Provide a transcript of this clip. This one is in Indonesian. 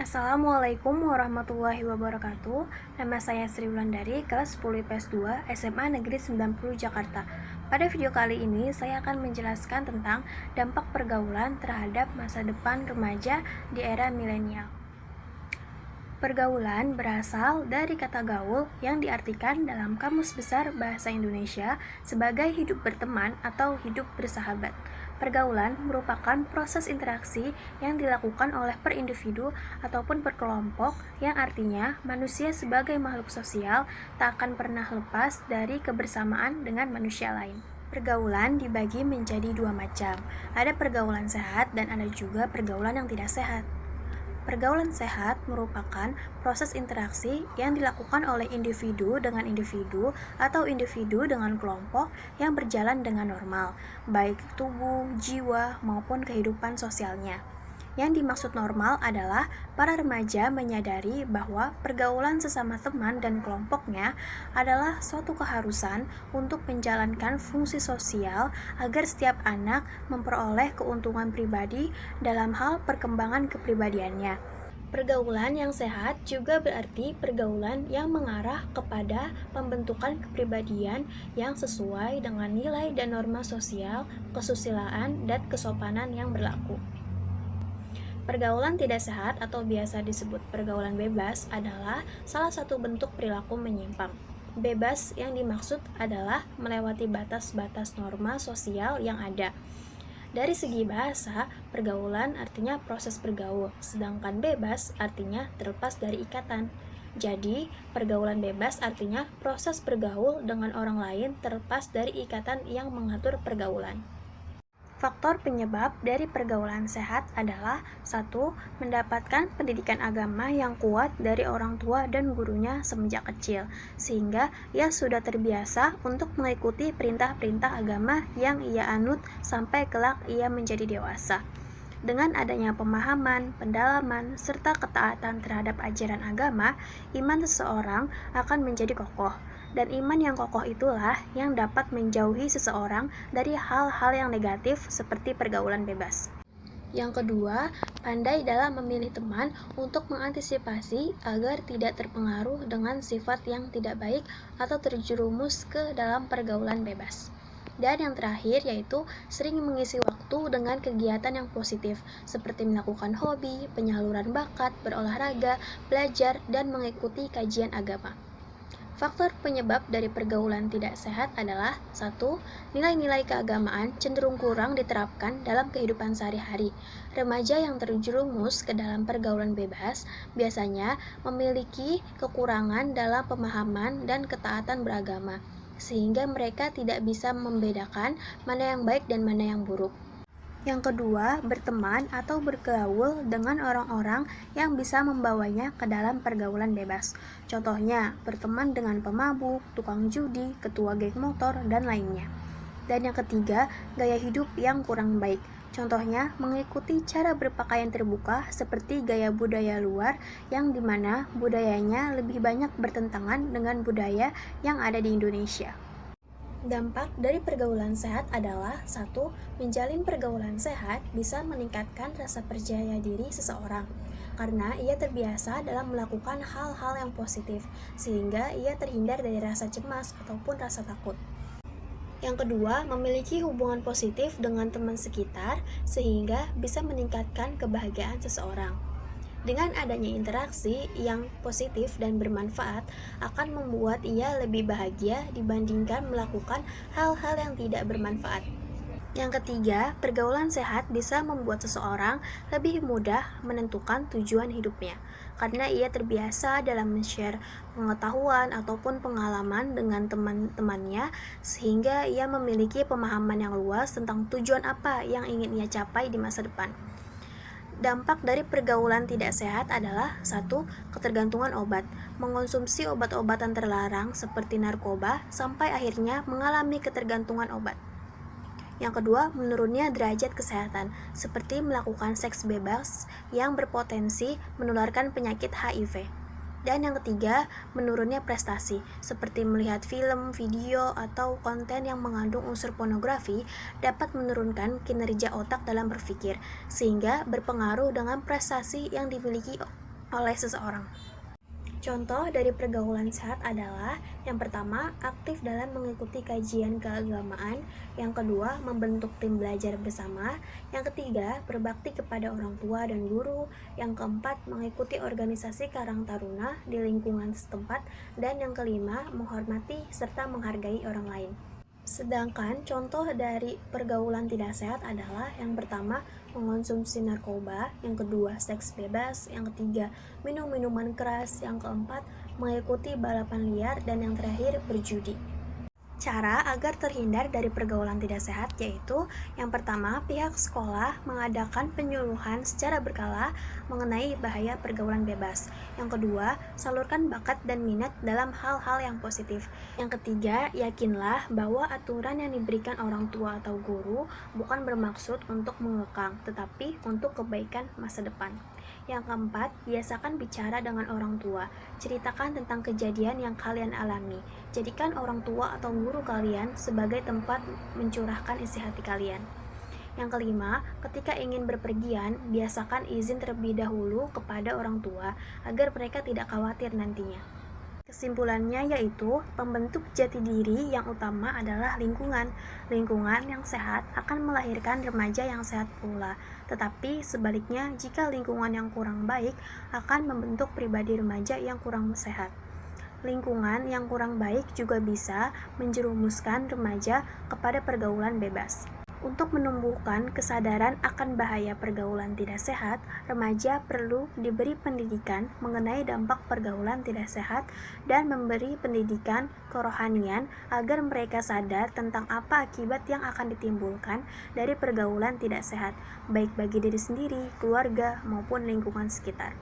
Assalamualaikum warahmatullahi wabarakatuh. Nama saya Sri Wulandari, kelas 10 IPS 2, SMA Negeri 90 Jakarta. Pada video kali ini, saya akan menjelaskan tentang dampak pergaulan terhadap masa depan remaja di era milenial. Pergaulan berasal dari kata gaul yang diartikan dalam Kamus Besar Bahasa Indonesia sebagai hidup berteman atau hidup bersahabat. Pergaulan merupakan proses interaksi yang dilakukan oleh per individu ataupun per kelompok, yang artinya manusia sebagai makhluk sosial tak akan pernah lepas dari kebersamaan dengan manusia lain. Pergaulan dibagi menjadi dua macam. Ada pergaulan sehat dan ada juga pergaulan yang tidak sehat. Pergaulan sehat merupakan proses interaksi yang dilakukan oleh individu dengan individu atau individu dengan kelompok yang berjalan dengan normal, baik tubuh, jiwa, maupun kehidupan sosialnya. Yang dimaksud normal adalah para remaja menyadari bahwa pergaulan sesama teman dan kelompoknya adalah suatu keharusan untuk menjalankan fungsi sosial agar setiap anak memperoleh keuntungan pribadi dalam hal perkembangan kepribadiannya. Pergaulan yang sehat juga berarti pergaulan yang mengarah kepada pembentukan kepribadian yang sesuai dengan nilai dan norma sosial, kesusilaan, dan kesopanan yang berlaku. Pergaulan tidak sehat atau biasa disebut pergaulan bebas adalah salah satu bentuk perilaku menyimpang. Bebas yang dimaksud adalah melewati batas-batas norma sosial yang ada. Dari segi bahasa, pergaulan artinya proses bergaul, sedangkan bebas artinya terlepas dari ikatan. Jadi, pergaulan bebas artinya proses bergaul dengan orang lain terlepas dari ikatan yang mengatur pergaulan. Faktor penyebab dari pergaulan sehat adalah 1. Mendapatkan pendidikan agama yang kuat dari orang tua dan gurunya semenjak kecil, sehingga ia sudah terbiasa untuk mengikuti perintah-perintah agama yang ia anut sampai kelak ia menjadi dewasa. Dengan adanya pemahaman, pendalaman, serta ketaatan terhadap ajaran agama, iman seseorang akan menjadi kokoh. Dan iman yang kokoh itulah yang dapat menjauhi seseorang dari hal-hal yang negatif seperti pergaulan bebas. Yang kedua, pandai dalam memilih teman untuk mengantisipasi agar tidak terpengaruh dengan sifat yang tidak baik atau terjerumus ke dalam pergaulan bebas. Dan yang terakhir yaitu sering mengisi waktu dengan kegiatan yang positif seperti melakukan hobi, penyaluran bakat, berolahraga, belajar, dan mengikuti kajian agama. Faktor penyebab dari pergaulan tidak sehat adalah 1. Nilai-nilai keagamaan cenderung kurang diterapkan dalam kehidupan sehari-hari. Remaja yang terjerumus ke dalam pergaulan bebas biasanya memiliki kekurangan dalam pemahaman dan ketaatan beragama, sehingga mereka tidak bisa membedakan mana yang baik dan mana yang buruk. Yang kedua, berteman atau bergaul dengan orang-orang yang bisa membawanya ke dalam pergaulan bebas. Contohnya, berteman dengan pemabuk, tukang judi, ketua geng motor, dan lainnya. Dan yang ketiga, gaya hidup yang kurang baik. Contohnya, mengikuti cara berpakaian terbuka seperti gaya budaya luar yang dimana budayanya lebih banyak bertentangan dengan budaya yang ada di Indonesia. Dampak dari pergaulan sehat adalah 1. Menjalin pergaulan sehat bisa meningkatkan rasa percaya diri seseorang karena ia terbiasa dalam melakukan hal-hal yang positif sehingga ia terhindar dari rasa cemas ataupun rasa takut. Yang kedua, memiliki hubungan positif dengan teman sekitar sehingga bisa meningkatkan kebahagiaan seseorang. Dengan adanya interaksi yang positif dan bermanfaat akan membuat ia lebih bahagia dibandingkan melakukan hal-hal yang tidak bermanfaat. Yang ketiga, pergaulan sehat bisa membuat seseorang lebih mudah menentukan tujuan hidupnya karena ia terbiasa dalam men-share pengetahuan ataupun pengalaman dengan teman-temannya sehingga ia memiliki pemahaman yang luas tentang tujuan apa yang ingin ia capai di masa depan. Dampak dari pergaulan tidak sehat adalah 1. Ketergantungan obat, mengonsumsi obat-obatan terlarang seperti narkoba sampai akhirnya mengalami ketergantungan obat. Yang kedua, menurunnya derajat kesehatan, seperti melakukan seks bebas yang berpotensi menularkan penyakit HIV. Dan yang ketiga, menurunnya prestasi, seperti melihat film, video, atau konten yang mengandung unsur pornografi dapat menurunkan kinerja otak dalam berpikir, sehingga berpengaruh dengan prestasi yang dimiliki oleh seseorang. Contoh dari pergaulan sehat adalah yang pertama, aktif dalam mengikuti kajian keagamaan, yang kedua, membentuk tim belajar bersama, yang ketiga, berbakti kepada orang tua dan guru, yang keempat, mengikuti organisasi Karang Taruna di lingkungan setempat, dan yang kelima, menghormati serta menghargai orang lain. Sedangkan contoh dari pergaulan tidak sehat adalah yang pertama, mengonsumsi narkoba, yang kedua, seks bebas, yang ketiga, minum minuman keras, yang keempat, mengikuti balapan liar, dan yang terakhir, berjudi. Cara agar terhindar dari pergaulan tidak sehat yaitu yang pertama, pihak sekolah mengadakan penyuluhan secara berkala mengenai bahaya pergaulan bebas. Yang kedua, salurkan bakat dan minat dalam hal-hal yang positif. Yang ketiga, yakinlah bahwa aturan yang diberikan orang tua atau guru bukan bermaksud untuk mengekang, tetapi untuk kebaikan masa depan. Yang keempat, biasakan bicara dengan orang tua. Ceritakan tentang kejadian yang kalian alami. Jadikan orang tua atau guru kalian sebagai tempat mencurahkan isi hati kalian. Yang kelima, ketika ingin berpergian, biasakan izin terlebih dahulu kepada orang tua agar mereka tidak khawatir nantinya. Kesimpulannya yaitu, pembentuk jati diri yang utama adalah lingkungan. Lingkungan yang sehat akan melahirkan remaja yang sehat pula. Tetapi sebaliknya, jika lingkungan yang kurang baik akan membentuk pribadi remaja yang kurang sehat. Lingkungan yang kurang baik juga bisa menjerumuskan remaja kepada pergaulan bebas. Untuk menumbuhkan kesadaran akan bahaya pergaulan tidak sehat, remaja perlu diberi pendidikan mengenai dampak pergaulan tidak sehat dan memberi pendidikan kerohanian agar mereka sadar tentang apa akibat yang akan ditimbulkan dari pergaulan tidak sehat, baik bagi diri sendiri, keluarga, maupun lingkungan sekitar.